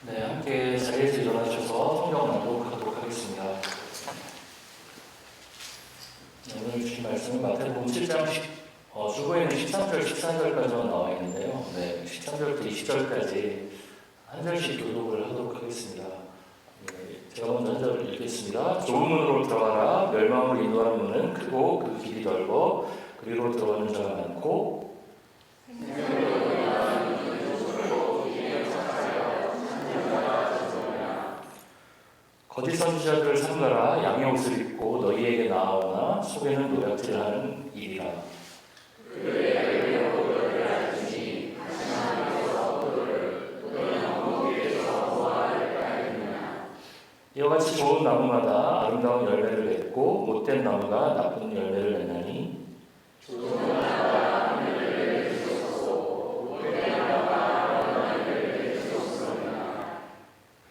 네, 함께 자리에서 일어나셔서 성경 낭독하도록 하겠습니다. 오늘 주신 말씀은 마태복음 7장 주보에는 13절, 14절까지만 나와 있는데요. 네, 13절부터 20절까지 한 절씩 교독을 하도록 하겠습니다. 네, 제가 먼저 한 절을 읽겠습니다. 좁은 문으로 들어가라. 멸망으로 인도하는 문은 크고 그 길이 넓어 그리로 들어가는 자가 많고 거짓 선지자들을 삼가라. 양의 옷을 입고 너희에게 나아오나 속에는 노략질을 하는 일이라. 이와 같이 좋은 나무마다 아름다운 열매를 맺고 못된 나무가 나쁜 열매를 맺나니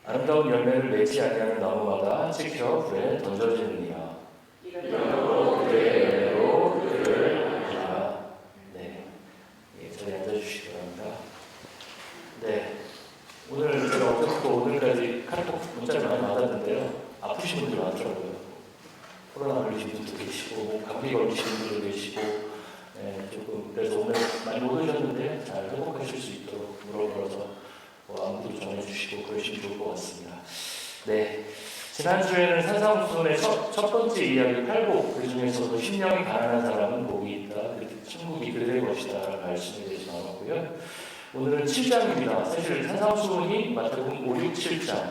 아름다운 열매를 맺지 아니하는 나무마다 찍혀 불에 던져지느니라. 이러므로 그들의 열매로 그들을 알리라. 네, 자리에 앉아주시기 바랍니다. 네, 오늘 제가 어제부터 오늘까지 카톡 문자를 많이 받았는데요. 아프신 분들이 많더라고요. 코로나 걸리신 분도 계시고 감기 걸리신 분도 계시고 조금 그래서 오늘 많이 못 오셨는데 잘 회복하실 수 있도록 물어보아서 안부도 전해주시고 그러시면 좋을 것 같습니다. 네, 지난주에는 산상수훈의 첫 번째 이야기 8복 그 중에서도 심령이 가난한 사람은 복이 있다. 천국이 그들의 것이다 라는 말씀에 대해서 나왔고요. 오늘은 7장입니다. 사실 산상수훈이 마태복음 5, 6, 7장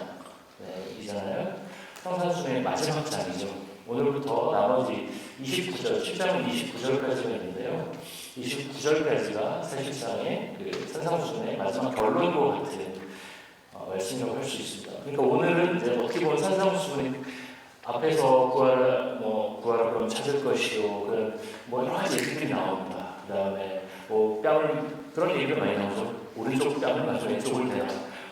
이잖아요. 산상수훈의 마지막 장이죠. 오늘부터 나머지 29절, 7장은 29절까지가 있는데요. 29절까지가 사실상의 그 산상수훈의 마지막 결론과 같은 말씀이라고 할 수 있습니다. 그러니까 오늘은 이제 어떻게 보면 산상수훈 앞에서 구하라 그러면 찾을 것이요. 그런 여러 가지 얘기들이 나옵니다. 그 다음에 뺨을 그런 얘기가 많이 나오죠. 오른쪽 뺨을 맞춰 왼쪽을 대라.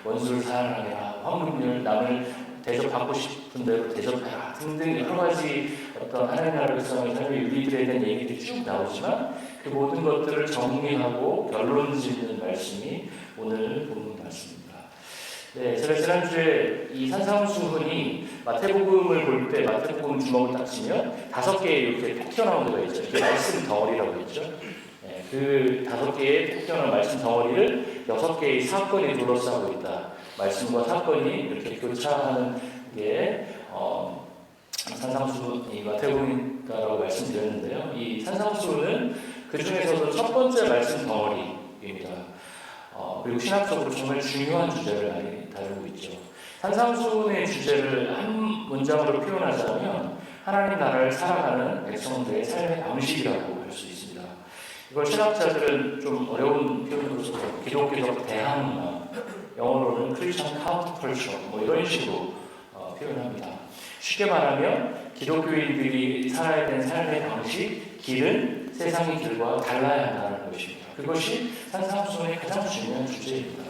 원수를 사랑하라. 황금률 남을 대접받고 싶은 대로 대접해라 등등 여러 가지 어떤 하나님 나라 백성의 삶의 유리들에 대한 얘기들이 쭉 나오지만 그 모든 것들을 정리하고 결론 짓는 말씀이 오늘 본문 말씀입니다. 네, 제가 지난주에 이 산상수훈이 마태복음을 볼 때 마태복음 주먹을 딱 치면 5개의 이렇게 톡 튀어나온 데가 있죠. 이게 말씀 덩어리라고 했죠. 네, 그 5개의 톡 튀어나온 말씀 덩어리를 6개의 사건이 둘러싸고 있다. 말씀과 사건이 이렇게 교차하는 게 산상수훈이 마태복음이라고 말씀드렸는데요. 이 산상수훈은 그 중에서도 첫 번째 말씀 덩어리입니다. 그리고 신학적으로 정말 중요한 주제를 많이 다루고 있죠. 산상수훈의 주제를 한 문장으로 표현하자면 하나님 나라를 살아가는 백성들의 삶의 방식이라고 할 수 있습니다. 이걸 신학자들은 좀 어려운 표현으로서 기독교적 대항문화, 영어로는 크리스천 카운터컬처 이런 식으로 표현합니다. 쉽게 말하면 기독교인들이 살아야 되는 삶의 방식, 길은 세상의 길과 달라야 한다는 것입니다. 그것이 산상수훈의 가장 중요한 주제입니다.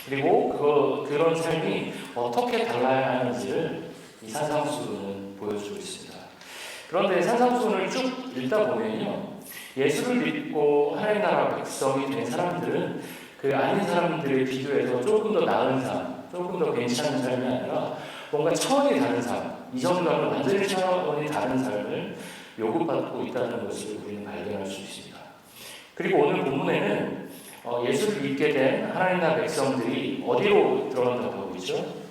그리고 그런 삶이 어떻게 달라야 하는지를 이 산상수훈은 보여주고 있습니다. 그런데 산상수훈을 쭉 읽다 보면요, 예수를 믿고 하나님 나라 백성이 된 사람들은 그 아닌 사람들에 비교해서 조금 더 나은 삶, 조금 더 괜찮은 삶이 아니라 뭔가 차원이 다른 삶, 이전과는 완전히 차원이 다른 삶을 요구받고 있다는 것을 우리는 발견할 수 있습니다. 그리고 오늘 본문에는 예수를 믿게 된 하나님 나라 백성들이 어디로 들어간다고 하고 있죠?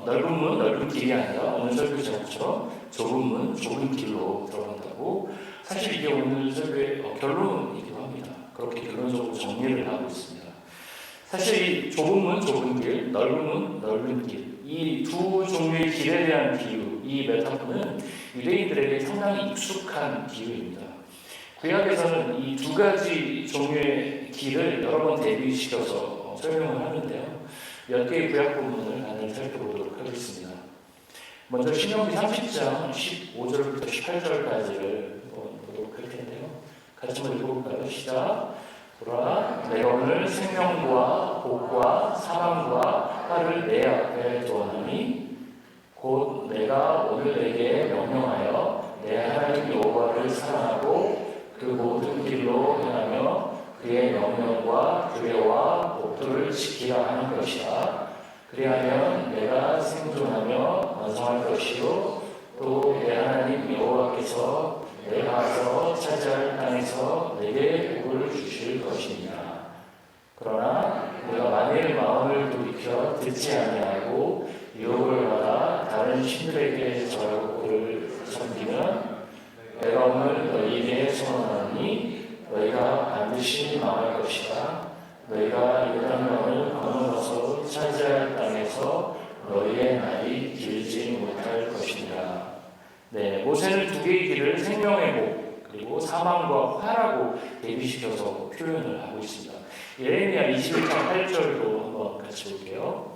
넓은 문, 넓은 길이 아니라 오늘 설교 제목처럼 좁은 문, 좁은 길로 들어간다고. 사실 이게 오늘 설교의 결론이기도 합니다. 그렇게 결론적으로 정리를 하고 있습니다. 사실 이 좁은 문, 좁은 길, 넓은 문, 넓은 길, 이 두 종류의 길에 대한 비유, 이 메타포는 유대인들에게 상당히 익숙한 비유입니다. 구약에서는 이 두 가지 종류의 길을 여러 번 대비시켜서 설명을 하는데요. 몇 개의 구약 부분을 간단히 살펴보도록 하겠습니다. 먼저 신명기 30장 15절부터 18절까지를 보도록 할 텐데요. 같이 한번 읽어볼까요? 시작. 보라, 내가 오늘 생명과 복과 사망과 화를 내 앞에 두었나니 곧 내가 오늘 내게 명령하여 내 하나님 여호와를 사랑하고 그 모든 길로 행하며 그의 명령과 규례와 법도를 지키라 하는 것이라. 그리하면 내가 생존하며 완성할 것이요 또 내 하나님 여호와께서 내가 가서 차지할 땅에서 내게 복을 주실 것이니라. 그러나 내가 만일 마음을 돌이켜 듣지 아니하고 유혹을 받아 다른 신들에게 절하고 그를 섬기면 내가 오늘 너희에게 선언하니 너희가 반드시 망할 것이다. 너희가 요단강을 건너서 차지할 땅에서 너희의 날이 길지 못할 것이니라. 네, 모세는 두 개의 길을 생명의 목 그리고 사망과 화라고 대비시켜서 표현을 하고 있습니다. 예레미야 21장 8절로 한번 같이 볼게요.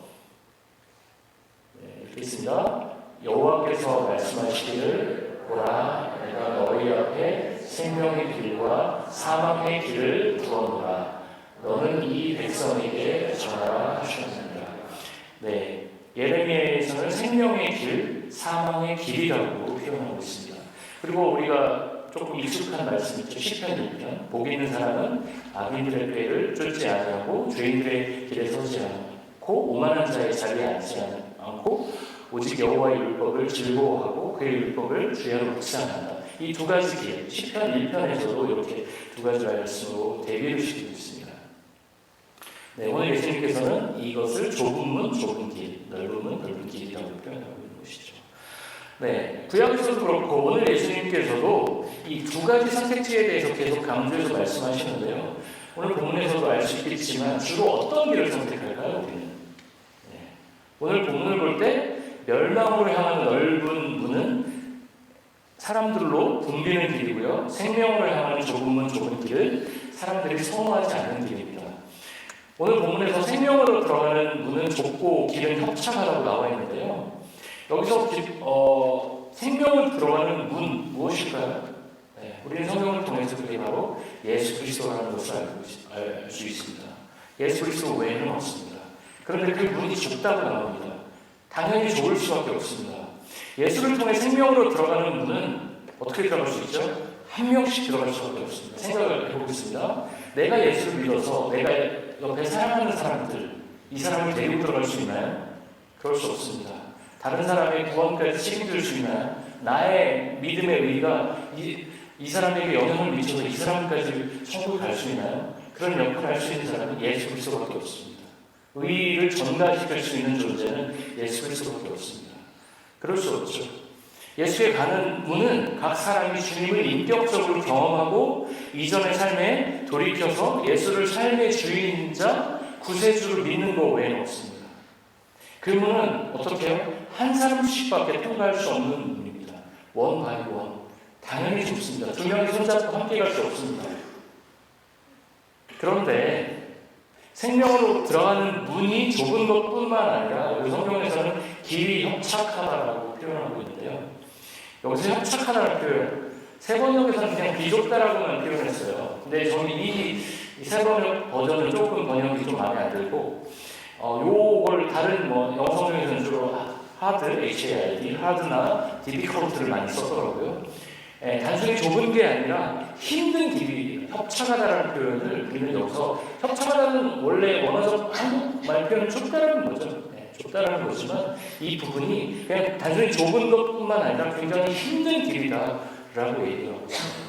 네, 읽겠습니다. 여호와께서 말씀하시기를 보라 내가 너희 앞에 생명의 길과 사망의 길을 두었노라. 너는 이 백성에게 전하라 하셨느니라. 네, 예레미야에서는 생명의 길, 사망의 길이라고 표현하고 있습니다. 그리고 우리가 조금 익숙한 말씀이죠. 시편 1편 복 있는 사람은 악인들의 꾀를 쫓지 아니하고 죄인들의 길에 서지 않고 오만한 자의 자리에 앉지 않고 오직 여호와의 율법을 즐거워하고 그의 율법을 주야로 묵상한다. 이 두 가지 길, 시편 1편에서도 이렇게 두 가지 말씀으로 대비를 시키고 있습니다. 네, 오늘 예수님께서는 이것을 좁은 문, 좁은 길, 넓은 문, 넓은 길이라고 표현하고 있는 것이죠. 네, 구약에서도 그렇고 오늘 예수님께서도 이 두 가지 선택지에 대해서 계속 강조해서 말씀하시는데요. 오늘 본문에서도 알 수 있겠지만 주로 어떤 길을 선택할까요? 우리는 네, 오늘 본문을 볼 때 멸망으로 향하는 넓은 문은 사람들로 붐비는 길이고요. 생명으로 향하는 좁은 문, 좁은 길은 사람들이 선호하지 않는 길입니다. 오늘 본문에서 생명으로 들어가는 문은 좁고 길은 협착하다고 나와 있는데요. 여기서 생명으로 들어가는 문 무엇일까요? 네, 우리는 성경을 통해서 그게 바로 예수 그리스도라는 것을 알 수 있습니다. 예수 그리스도 외에는 없습니다. 그런데 그 문이 좁다고 나옵니다. 당연히 좁을 수밖에 없습니다. 예수를 통해 생명으로 들어가는 문은 어떻게 들어갈 수 있죠? 한 명씩 들어갈 수밖에 없습니다. 생각을 해보겠습니다. 내가 예수를 믿어서 내가 옆에 사랑하는 사람들, 이 사람을 데리고 들어갈 수 있나요? 그럴 수 없습니다. 다른 사람의 구원까지 책임질 수 있나요? 나의 믿음의 의가 이 사람에게 영향을 미쳐서 이 사람까지 천국에 갈 수 있나요? 그런 역할을 할 수 있는 사람은 예수 그리스도밖에 없습니다. 의를 전가시킬 수 있는 존재는 예수 그리스도밖에 없습니다. 그럴 수 없죠. 예수에 가는 문은 각 사람이 주님을 인격적으로 경험하고 이전의 삶에 돌이켜서 예수를 삶의 주인자, 구세주를 믿는 것 외에는 없습니다. 그 문은 어떻게 해요? 한 사람씩밖에 통과할 수 없는 문입니다. 원 바이 원. 당연히 좁습니다. 두 명이 손잡고 함께 갈 수 없습니다. 그런데 생명으로 들어가는 문이 좁은 것뿐만 아니라 우리 성경에서는 길이 협착하다라고 표현하고 있는데요. 여기서 협착하다는 표현, 세 번역에서는 그냥 비좁다라고만 표현했어요. 근데 저는 이 세 번역 버전은 조금 번역이 좀 마음에 안 들고, 요걸 다른 영어 성경에서는 주로 hard, H-A-R-D, hard나 difficult를 많이 썼더라고요. 단순히 좁은 게 아니라 힘든 길이 협착하다라는 표현을 우리는 여기서 협착하다는 원래 원어적 한국말 표현은 좁다라는 거죠. 좁다라는 거지만 이 부분이 그냥 단순히 좁은 것뿐만 아니라 굉장히 힘든 길이다라고 얘기하고 있습니다.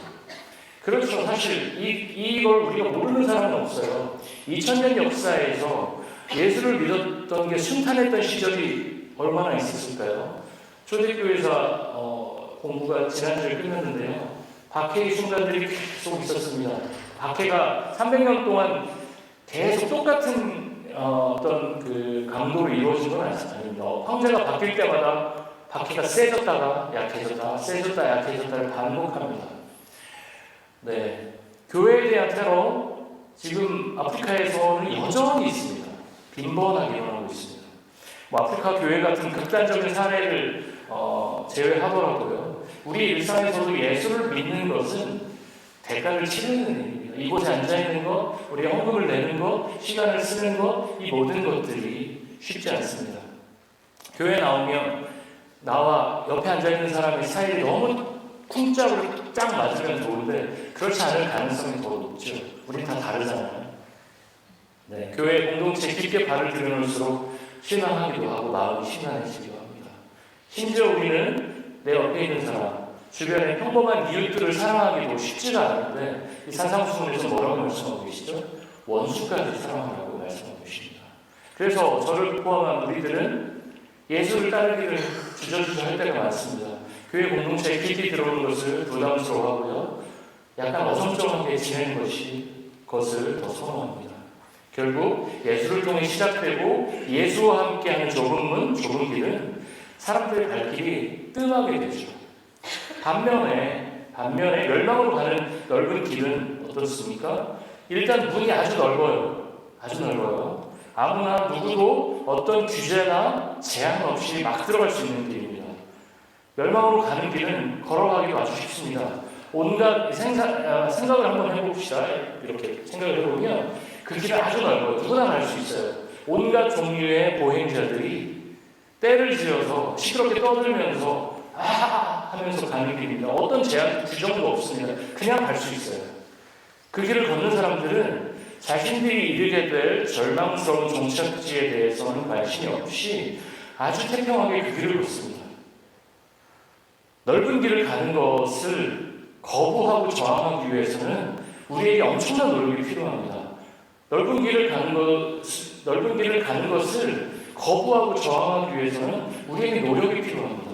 그렇죠. 사실 이걸 우리가 모르는 사람은 없어요. 2000년 역사에서 예수를 믿었던 게 순탄했던 시절이 얼마나 있었을까요? 초대교회에서 공부가 지난주에 끝났는데요. 박해의 순간들이 계속 있었습니다. 박해가 300년 동안 계속 똑같은 어떤 그 강도로 이루어진 건 아닙니다. 황제가 바뀔 때마다 박해가 세졌다가 약해졌다, 세졌다, 약해졌다를 반복합니다. 네, 교회에 대한 테러 지금 아프리카에서는 여전히 있습니다. 빈번하게 일어나고 있습니다. 아프리카 교회 같은 극단적인 사례를 제외하더라고요. 우리 일상에서도 예수를 믿는 것은 대가를 치르는 일입니다. 이곳에 앉아있는 것, 우리가 헌금을 내는 것, 시간을 쓰는 것, 이 모든 것들이 쉽지 않습니다. 교회 나오면 나와 옆에 앉아있는 사람의 스타일이 너무 쿵짝으로 짝 맞으면 좋은데 그렇지 않을 가능성이 더 높죠. 우린 다 다르잖아요. 네, 교회 공동체 깊게 발을 들여놓을수록 실망하기도 하고 마음이 심란해지기도 합니다. 심지어 우리는 내 옆에 있는 사람, 주변의 평범한 이웃들을 사랑하기도 쉽지가 않은데 이 산상수훈에서 뭐라고 말씀하고 계시죠? 원수까지 사랑하라고 말씀하고 계십니다. 그래서 저를 포함한 우리들은 예수를 따르기를 주저주저 할 때가 많습니다. 교회 공동체에 깊이 들어오는 것을 부담스러워하고요. 약간 어정쩡하게 지내는 것을 더 선호합니다. 결국 예수를 통해 시작되고 예수와 함께하는 좁은 문, 좁은 길은 사람들의 발길이 뜸하게 되죠. 반면에 멸망으로 가는 넓은 길은 어떻습니까? 일단 문이 아주 넓어요. 아주 넓어요. 아무나 누구도 어떤 규제나 제한 없이 막 들어갈 수 있는 길입니다. 멸망으로 가는 길은 걸어가기도 아주 쉽습니다. 온갖 생각을 한번 해봅시다. 이렇게 생각을 해보면 그 길은 아주 넓어요. 누구나 갈 수 있어요. 온갖 종류의 보행자들이 때를 지어서 시끄럽게 떠들면서 하면서 가는 길입니다. 어떤 제한 규정도 없습니다. 그냥 갈 수 있어요. 그 길을 걷는 사람들은 자신들이 이르게 될 절망스러운 종착지에 대해서는 관심이 없이 아주 태평하게 그 길을 걷습니다. 넓은 길을 가는 것을 거부하고 저항하기 위해서는 우리에게 엄청난 노력이 필요합니다. 넓은 길을 가는 것을 거부하고 저항하기 위해서는 우리에게 노력이 필요합니다.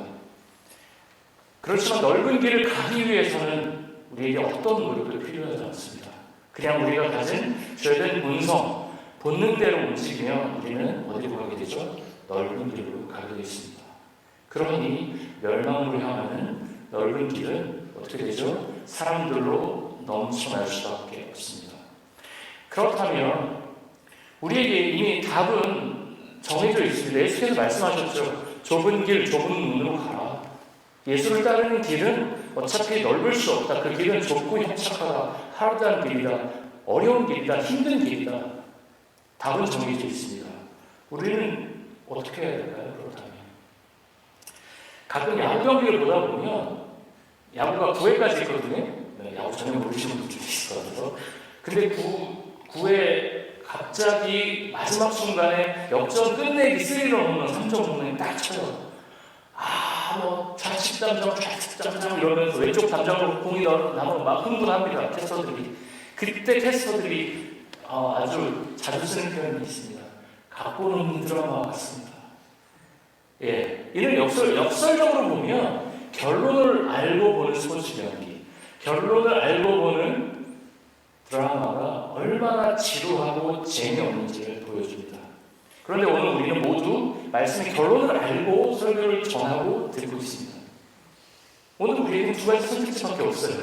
그렇지만 넓은 길을 가기 위해서는 우리에게 어떤 노력도 필요하지 않습니다. 그냥 우리가 가진 죄된 본성, 본능대로 움직이면 우리는 어디로 가게 되죠? 넓은 길로 가게 되어 있습니다. 그러니 멸망으로 향하는 넓은 길은 어떻게 되죠? 사람들로 넘쳐날 수밖에 없습니다. 그렇다면 우리에게 이미 답은 정해져 있습니다. 예수께서 말씀하셨죠. 좁은 길, 좁은 문으로 가라. 예수를 따르는 길은 어차피 넓을 수 없다. 그 길은 좁고 협착하다. 하루다는 길이다. 어려운 길이다. 힘든 길이다. 답은 정해져 있습니다. 우리는 어떻게 해야 될까요? 그렇다면 가끔 야구 경기를 보다 보면 야구가 9회까지 있거든요. 네, 야구 전혀 모르시는 분들이 있을 것 같아서. 근데 9회 갑자기 마지막 순간에 역전 끝내기 3런 홈런 3점 홈런이 딱 쳐요. 좌측 담장, 좌측 담장 이러면서 왼쪽 담장으로 공이 나면 막 흥분합니다. 캐스터들이. 그때 캐스터들이 아주 자주 쓰는 표현이 있습니다. 갖고 노는 드라마 같습니다. 예, 이는 역설적으로 보면 결론을 알고 보는 스포츠 경기, 결론을 알고 보는 드라마가 얼마나 지루하고 재미없는지를 보여줍니다. 그런데 오늘 우리는 모두 말씀의 결론을 알고 설교를 전하고 듣고 있습니다. 오늘 우리에게는 두 가지 선택지밖에 없어요.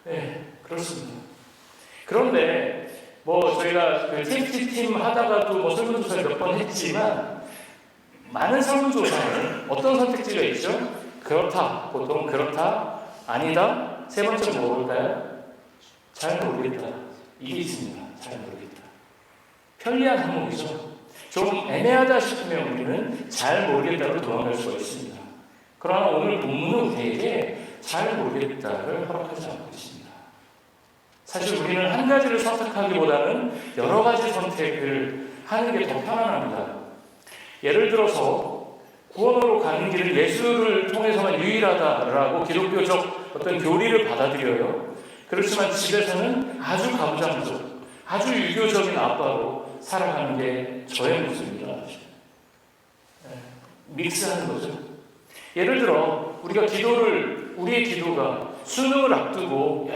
네, 그렇습니다. 그런데 저희가 그 TFT 팀 하다가도 설문조사를 몇 번 했지만 많은 설문조사는 어떤 선택지가 있죠? 그렇다, 보통 그렇다, 아니다, 세 번째 뭘까요? 잘 모르겠다. 이게 있습니다. 잘 모르겠다. 편리한 항목이죠. 좀 애매하다 싶으면 우리는 잘 모르겠다로 도망갈 수가 있습니다. 그러나 오늘 본문은 우리에게 잘 모르겠다를 허락하지 않고 있습니다. 사실 우리는 한 가지를 선택하기보다는 여러 가지 선택을 하는 게 더 편안합니다. 예를 들어서 구원으로 가는 길은 예수를 통해서만 유일하다라고 기독교적 어떤 교리를 받아들여요. 그렇지만 집에서는 아주 가부장적, 아주 유교적인 아빠로 살아가는 게 저의 모습입니다. 믹스하는 거죠. 예를 들어 우리의 기도가 수능을 앞두고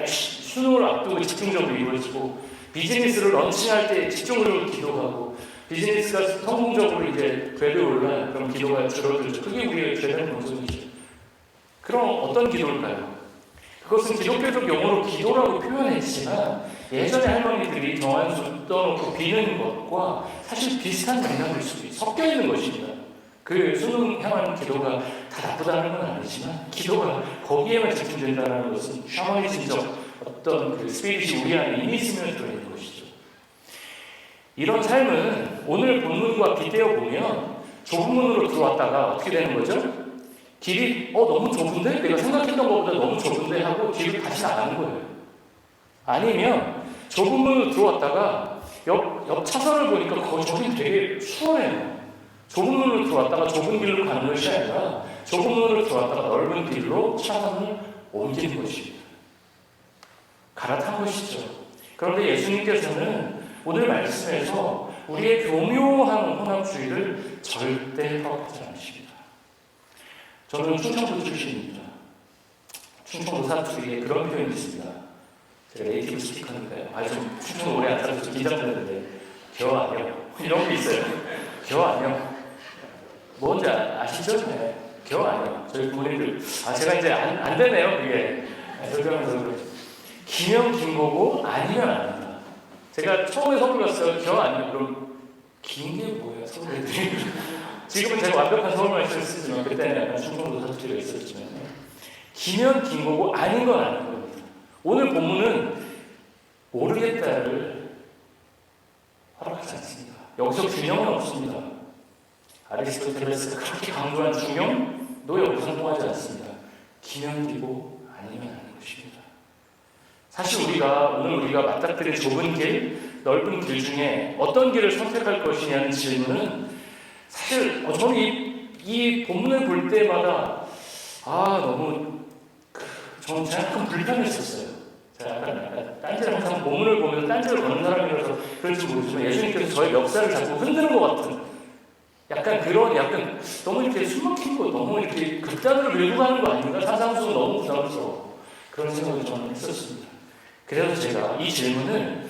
집중적으로 이루어지고 비즈니스를 런칭할 때 집중적으로 기도하고 비즈니스가 성공적으로 이제 궤도에 올라요. 그럼 기도가 줄어들죠. 그게 우리의 죄된 모습이죠. 그럼 어떤 기도일까요? 그것은 기독교적 용어로 기도라고 표현했지만 예전에 할머니들이 정한수 떠놓고 비는 것과 사실 비슷한 맥락일 수도 섞여 있는 것입니다. 그 수능 향한 기도가 다 나쁘다는 건 아니지만 기도가 거기에만 집중된다는 것은 샤머니즘적 어떤 그 스피릿이 우리 안에 이미 있으면 들어있는 것이죠. 이런 삶은 오늘 본문과 빗대어 보면 좁은 문으로 들어왔다가 어떻게 되는 거죠? 길이 너무 좁은데? 내가 생각했던 것보다 너무 좁은데? 하고 길을 다시 나가는 거예요. 아니면 좁은 문으로 들어왔다가 옆 차선을 보니까 저기 되게 수월해요. 좁은 문으로 들어왔다가 좁은 길로 가는 것이 아니라 좁은 문으로 들어왔다가 넓은 길로 차선을 옮기는 것입니다. 갈아탄 것이죠. 그런데 예수님께서는 오늘 말씀에서 우리의 교묘한 혼합주의를 절대 허락하지 않으십니다. 저는 충청도 출신입니다. 충청도 사투리에 그런 표현이 있습니다. 제가 네이티브 스피커니까요. 좀 충청도 오래 안 살아서 긴장되는데 겨 아니요 이런 게 있어요. 겨 아니요 뭔지 아시죠? 네. 겨 아니요 저희 부모님들 제가 이제 안 되네요 그게. 설명해서 기면 긴 거고 아니면 아닙니다. 제가 처음에 서울 갔어요. 겨 아니요 그럼 긴 게 뭐예요 서울 애들이. 지금은 제가 완벽한 서울 말씀을 쓰지만 그때는 약간 충청도 사투리가 있었지만 기면 긴 거고 아닌 건 아닌 겁니다. 오늘 본문은 모르겠다를 허락하지 않습니다. 여기서 균형은 없습니다. 아리스토텔레스가 그렇게 강조한 중용도 여기서 성공하지 않습니다. 기면 기고 아니면 아닌 것입니다. 사실 오늘 우리가 맞닥뜨린 좁은 길, 넓은 길 중에 어떤 길을 선택할 것이냐는 질문은 사실 저는 이 본문을 볼 때마다 저는 약간 불편했었어요. 제가 약간 딴지를 항상 본문을 보면서 딴지를 거는 사람이라서 그런지 모르지만 예수님께서 저의 멱살을 자꾸 흔드는 것 같은 약간 너무 이렇게 숨막힌 거 너무 이렇게 극단으로 밀고 가는 거 아닌가 상상수가 너무 부담스러워 그런 생각을 저는 했었습니다. 그래서 제가 이 질문을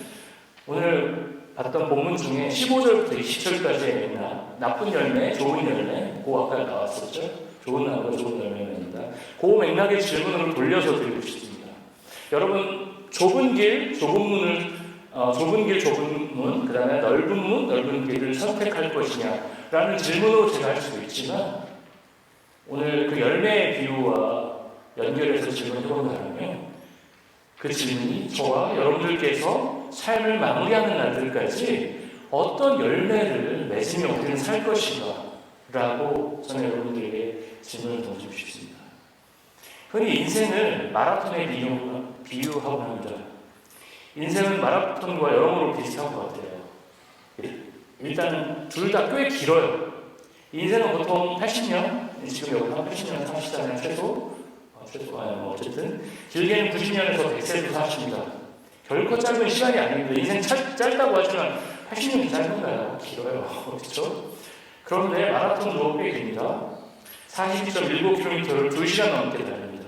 오늘 봤던 본문 중에 15절부터 20절까지에 있는 나쁜 열매, 좋은 열매, 그 아까 나왔었죠. 좋은 나무가 좋은 열매입니다. 그 맥락의 질문으로 돌려서 드리고 싶습니다. 여러분 좁은 길, 좁은 문, 그 다음에 넓은 문, 넓은 길을 선택할 것이냐라는 질문으로 제가 할 수도 있지만 오늘 그 열매의 비유와 연결해서 질문해본다면 그 질문이 저와 여러분들께서 삶을 마무리하는 날들까지 어떤 열매를 맺으며 우리는 살 것인가 라고 저는 여러분들에게 질문을 던지고 싶습니다. 흔히 인생을 마라톤에 비유하고 합니다. 인생은 마라톤과 여러모로 비슷한 것 같아요. 일단 둘 다 꽤 길어요. 인생은 보통 80년, 지금 여기 한 80년 사시잖아요. 어쨌든 길게는 90년에서 100세도 사십니다. 결코 짧은 시간이 아닙니다. 인생 짧다고 하지만 80년이 짧은가요? 길어요. 그렇죠? 그런데 마라톤도 꽤 깁니다. 42.19km를 2시간 넘게 달립니다.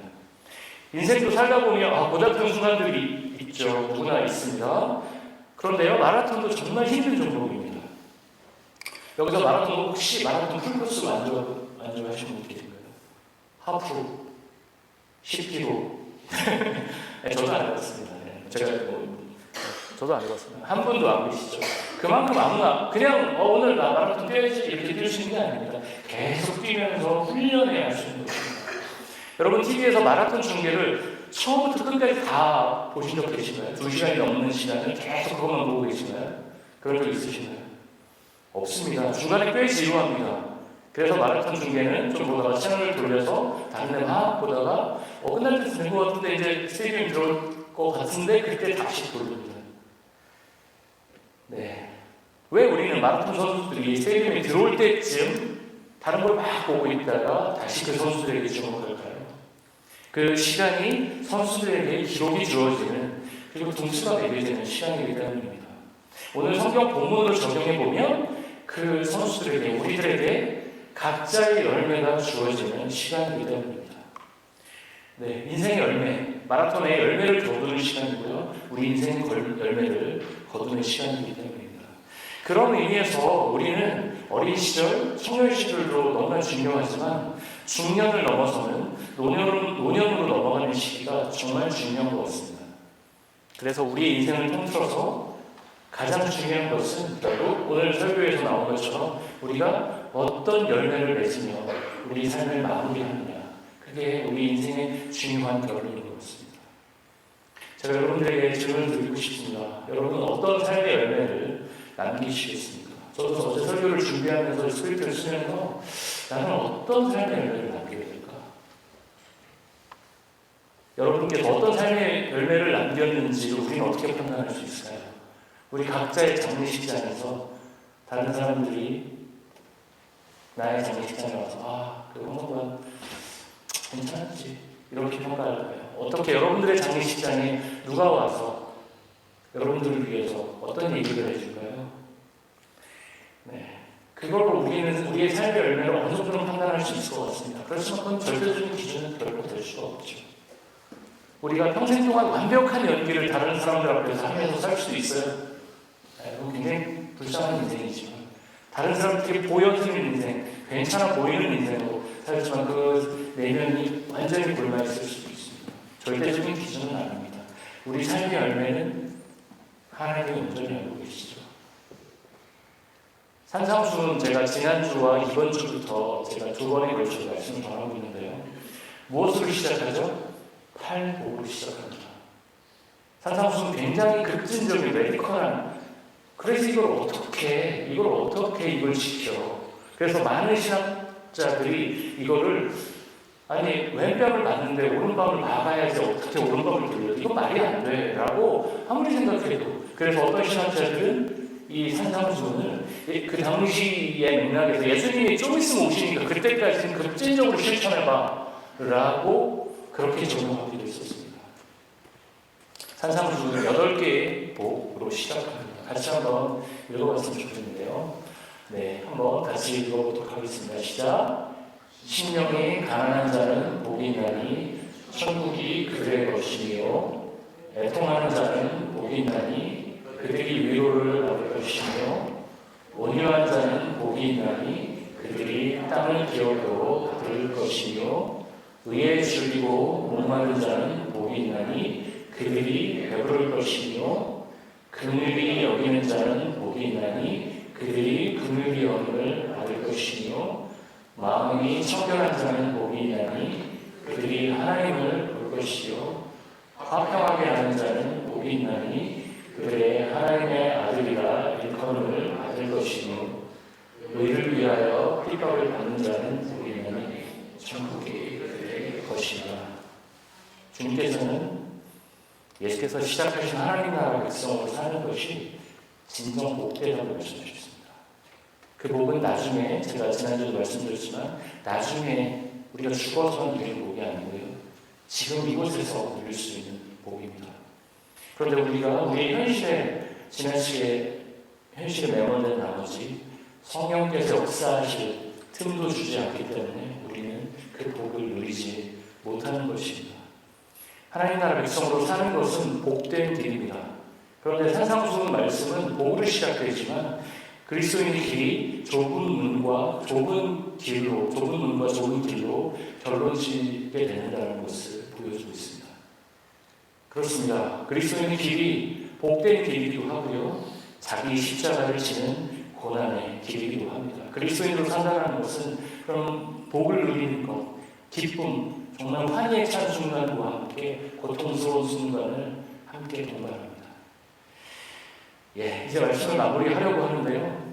인생도 살다 보면 고달픈 순간들이 있죠. 누구나 있습니다. 그런데요, 마라톤도 정말 힘든 종목입니다. 여기서 혹시 마라톤 풀코스 만족하시는 분 계신가요? 하프, 10km. 네, 저도 안 해봤습니다. 저도 안 해봤습니다. 한 분도 안 계시죠. 그만큼 아무나 그냥 오늘 나 마라톤 뛰어야지 이렇게 뛸 수 있는 게 아닙니다. 계속 뛰면서 훈련해야 할 수 있는 것입니다. 여러분 TV에서 마라톤 중계를 처음부터 끝까지 다 보신 적 계신가요? 2시간이 넘는 시간을 계속 그것만 보고 계신가요? 그런 적 있으신가요? 없습니다. 중간에 꽤 지루합니다. 그래서 마라톤 중계는 좀 보다가 채널을 돌려서 다른 데 막 보다가 끝날 때 된 것 같은데 이제 스테디움이 들어올 것 같은데 그때 다시 돌립니다. 네. 왜 우리는 마라톤 선수들이 스테디움에 들어올 때쯤 다른 걸 막 보고 있다가 다시 그 선수들에게 주목할까요? 그 시간이 선수들에게 기록이 주어지는 그리고 등수가 매겨지는 시간이기 때문입니다. 오늘 성경 본문으로 적용해보면 그 선수들에게 우리들에게 각자의 열매가 주어지는 시간이기 때문입니다. 네, 인생의 열매, 마라톤의 열매를 거두는 시간이고요. 우리 인생의 열매를 거두는 시간이기 때문입니다. 그런 의미에서 우리는 어린 시절, 청년 시절도 너무나 중요하지만 중년을 넘어서는 노년으로 넘어가는 시기가 정말 중요한 것 같습니다. 그래서 우리의 인생을 통틀어서 가장 중요한 것은 결국 오늘 설교에서 나온 것처럼 우리가 어떤 열매를 맺으며 우리 삶을 마무리하느냐, 그게 우리 인생의 중요한 결론인 것 같습니다. 제가 여러분들에게 질문을 드리고 싶습니다. 여러분은 어떤 삶의 열매를 남기시겠습니까? 저도 어제 설교를 준비하면서 스크립트를 쓰면서 나는 어떤 삶의 열매를 남겨야 될까? 여러분께서 어떤 삶의 열매를 남겼는지 우리는 어떻게 판단할 수 있을까요? 우리 각자의 장례식장에서 다른 사람들이 나의 장례식장에 와서 그 한번만 괜찮았지 이렇게 평가할까요? 어떻게 여러분들의 장례식장에 누가 와서 여러분들을 위해서 어떤 얘기를 해줄까요? 네, 그걸로 우리는 우리의 삶의 열매를 어느 정도는 판단할 수 있을 것 같습니다. 그렇지만 그건 절대적인 기준은 결코 될 수가 없죠. 우리가 평생 동안 완벽한 연기를 다른 사람들 앞에서 하면서 살 수도 있어요. 그건 굉장히 불쌍한 인생이지만 다른 사람들에게 보여지는 인생, 괜찮아 보이는 인생으로 살지만 그 내면이 완전히 골마있을 수도 있습니다. 절대적인 기준은 아닙니다. 우리 삶의 열매는 하나님이 온전히 알고 계시죠. 산상수훈 제가 지난주와 이번 주부터 제가 두 번에 걸쳐 말씀을 전하고 있는데요. 무엇으로 시작하죠? 팔복으로 시작합니다. 산상수훈은 굉장히 급진적인 레디컬한, 그래서 이걸 어떻게 이걸 지켜? 그래서 많은 신학자들이 이거를 왼뺨을 맞는데 오른밤을 막아야지 어떻게 오른밤을 돌려? 이거 말이 안 돼 라고 아무리 생각해도. 그래서 어떤 신학자들은 이 산상수훈을 그 당시의 맥락에서 예수님이 좀 있으면 오시니까 그때까지는 급진적으로 실천해봐 라고 그렇게 적용하기도 했었습니다. 산상수훈은 8개의 복으로 시작합니다. 같이 한번 읽어봤으면 좋겠는데요. 네, 한번 같이 읽어보도록 하겠습니다. 시작. 심령이 가난한 자는 복이 있나니 천국이 그들의 것이며 애통하는 자는 복이 있나니 그들이 위로를 받을 것이며 온유한 자는 복이 있나니 그들이 땅을 기업으로 받을 것이며 의에 줄이고 목마른 자는 복이 있나니 그들이 배부를 것이며 긍휼히 여기는 자는 복이 있나니 그들이 긍휼히 여김을 받을 것이며 마음이 청결한 자는 복이 있나니 그들이 하나님을 볼 것이요 화평하게 하는 자는 복이 있나니 그들의 하나님의 아들이라 일컬음을 받을 것이며 의를 위하여 핍박을 받는 자는 복이 있나니 천국이 그들의 것이다. 주님께서는 예수께서 시작하신 하나님 나라 백성으로 사는 것이 진정 복되다고 말씀하셨습니다. 그 복은 나중에, 제가 지난주에도 말씀드렸지만 나중에 우리가 죽어서 누릴 복이 아니고요, 지금 이곳에서 누릴 수 있는 복입니다. 그런데 우리가 우리의 지나치게 현실에 매몰된 나머지 성령께서 역사하실 틈도 주지 않기 때문에 우리는 그 복을 누리지 못하는 것입니다. 하나님 나라 백성으로 사는 것은 복된 길입니다. 그런데 산상수훈 말씀은 복으로 시작되지만 그리스도인의 길이 좁은 문과 좁은 길로 결론지게 되는다는 것을 보여주고 있습니다. 그렇습니다. 그리스도인의 길이 복된 길이기도 하고요, 자기 십자가를 지는 고난의 길이기도 합니다. 그리스도인으로 산다는 것은 그럼 복을 누리는 것, 기쁨, 정말 환희에 찬 순간과 함께 고통스러운 순간을 함께 동반합니다. 이제 말씀을 마무리하려고 하는데요.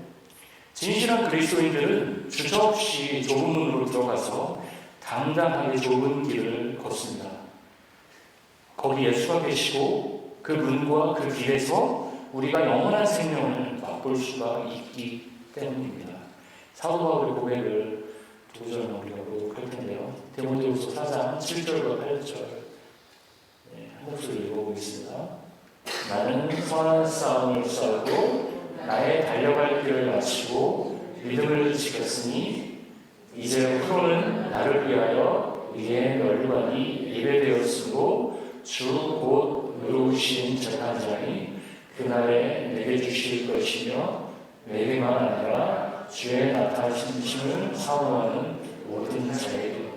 진실한 그리스도인들은 주저없이 좁은 문으로 들어가서 당당하게 좁은 길을 걷습니다. 거기 예수가 계시고 그 문과 그 길에서 우리가 영원한 생명을 맛볼 수가 있기 때문입니다. 사도 바울의 고백을 두 구절만 우리가 보도록 할 텐데요. 디모데후서 4장 7절과 8절 한 목소리 읽어보겠습니다. 나는 선한 싸움을 싸우고 나의 달려갈 길을 마치고 믿음을 지켰으니 이제 후로는 나를 위하여 의의 멸관이 예배되었으므로 주 곧 의로우신 재판장이 그날에 내게 주실 것이며 내게만 아니라 주의 나타나심을 사모하는 모든 자에게입니다.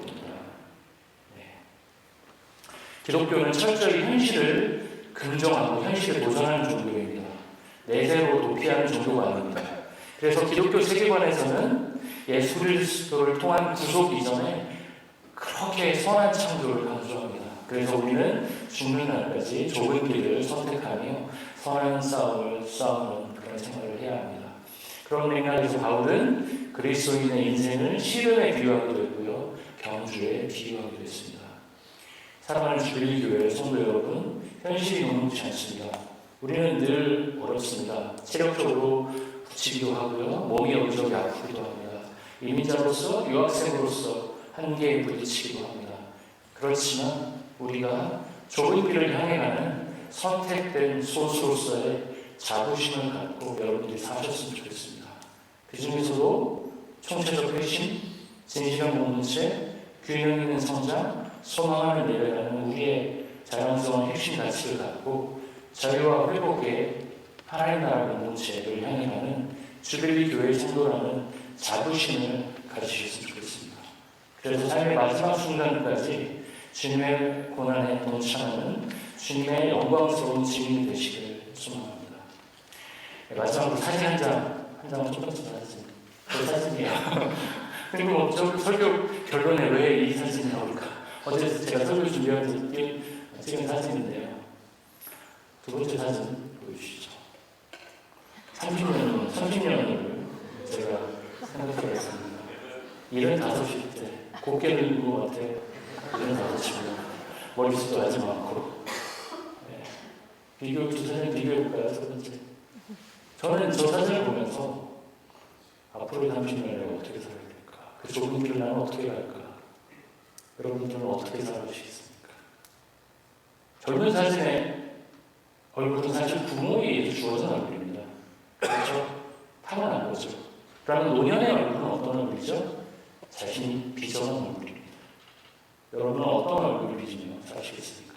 기독교는 철저히 현실을 긍정하고 현실에 도전하는 종교입니다. 내세로 도피하는 종교가 아닙니다. 그래서 기독교 세계관에서는 예수 그리스도를 통한 구속 이전에 그렇게 선한 창조를 강조합니다. 그래서 우리는 죽는 날까지 좁은 길을 선택하며 선한 싸움을 싸우는 그런 생활을 해야 합니다. 그런 맥락에서 바울은 그리스도인의 인생을 시름에 비유하기도 했고요, 경주에 비유하기도 했습니다. 사랑하는 주빌리 교회 성도 여러분, 현실이 녹록지 않습니다. 우리는 늘 어렵습니다. 체력적으로 부치기도 하고요, 몸이 여기저기 아프기도 합니다. 이민자로서, 유학생으로서 한계에 부딪히기도 합니다. 그렇지만 우리가 좁은 길을 향해 가는 선택된 소수로서의 자부심을 갖고 여러분들이 사셨으면 좋겠습니다. 그 중에서도 총체적 회심, 진실한 공동체, 균형 있는 성장, 소망을 내려가는 우리의 자연스러운 핵심 가치를 갖고 자유와 회복의 하나님 나라 공동체를 향해 가는 주빌리 교회의 성도라는 자부심을 가지셨으면 좋겠습니다. 그래서 삶의 마지막 순간까지 주님의 고난에 동참하는 주님의 영광스러운 증인이 되시길 소망합니다. 마지막으로 사진 한 장 첫 번째 사진. 그 사진이에요. 그리고 설교 결론에 왜 이 사진이 나올까? 어제 제가 설교 준비할 때 찍은 사진인데요. 두 번째 사진 보여주시죠. 30년을 제가 생각해 봤습니다. 75일 때 곱게 늙은 것 같아요. 75년. 머리숱도 아주 많고. 네. 두 사진 비교해볼까요? 첫 번째. 저는 저 사진을 보면서 앞으로의 30년을 어떻게 살아야 될까? 그 좁은 길을 나는 어떻게 갈까? 여러분들은 어떻게 살아가시겠습니까? 젊은 사진의 얼굴은 사실 부모에 의해서 주어진 얼굴입니다. 그렇죠? 타고난 거죠. 그러면 노년의 얼굴은 어떤 얼굴이죠? 자신이 빚어놓은 얼굴입니다. 여러분은 어떤 얼굴을 빚으며 사시겠습니까?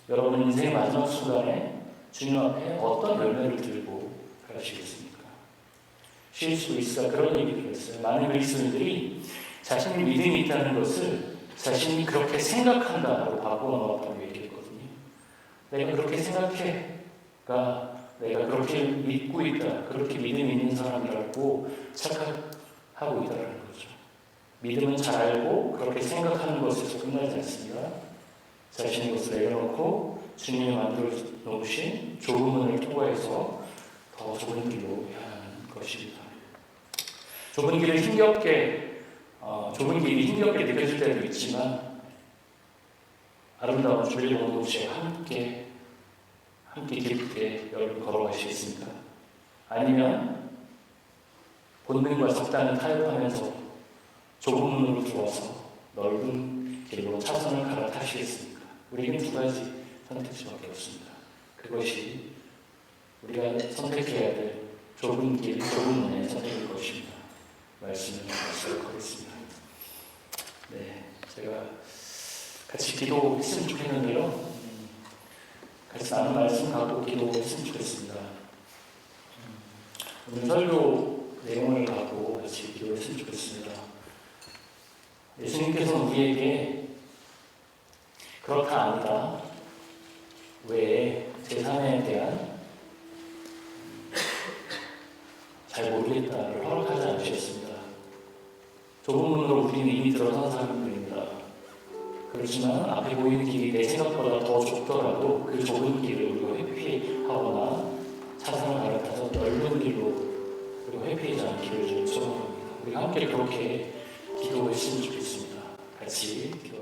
여러분 인생의 마지막 순간에 주님 앞에 어떤 열매를 들고 가시겠습니까? C.S. 루이스가 그런 얘기를 했어요. 많은 그리스도인들이 자신이 믿음이 있다는 것을 자신이 그렇게 생각한다고 바꿔놓았다고 얘기했거든요. 내가 그렇게 생각해가 내가 그렇게 믿고 있다, 그렇게 믿음이 있는 사람이라고 착각하고 있다는 거죠. 믿음은 잘 알고 그렇게 생각하는 것에서 끝나지 않습니다. 자신의 것을 내려놓고 주님이 만들어 놓으신 좁은 문을 통과해서 더 좁은 길로 향하는 것입니다. 좁은 길이 힘겹게 느껴질 때도 있지만 아름다운 주일 공동체와 함께 깊게 여러분 걸어가시겠습니까? 아니면 본능과 적당히 타협하면서 좁은 문으로 들어와서 넓은 길로 차선을 갈아타시겠습니까? 우리에겐 두 가지 선택지밖에 없습니다. 그것이 우리가 선택해야 될 좁은 길, 좁은 문의 선택일 것입니다. 말씀을 나누도록 하겠습니다. 네, 제가 같이 기도했으면 좋겠는데요. 같이 나눈 말씀 갖고 기도했으면 좋겠습니다. 오늘 설교 내용을 갖고 같이 기도했으면 좋겠습니다. 예수님께서는 우리에게 그렇다 아니다 외에 제3에 대한 잘 모르겠다를 허락하지 않으셨습니다. 좁은 문으로 우리는 이미 들어선 사람들입니다. 그렇지만 앞에 보이는 길이 내 생각보다 더 좁더라도 그 좁은 길을 우리가 회피하거나 차선을 갈아타서 넓은 길로 우리가 회피하지 않기를 좀 소망합니다. 우리가 함께 그렇게 기도했으면 좋겠습니다. 같이 기도.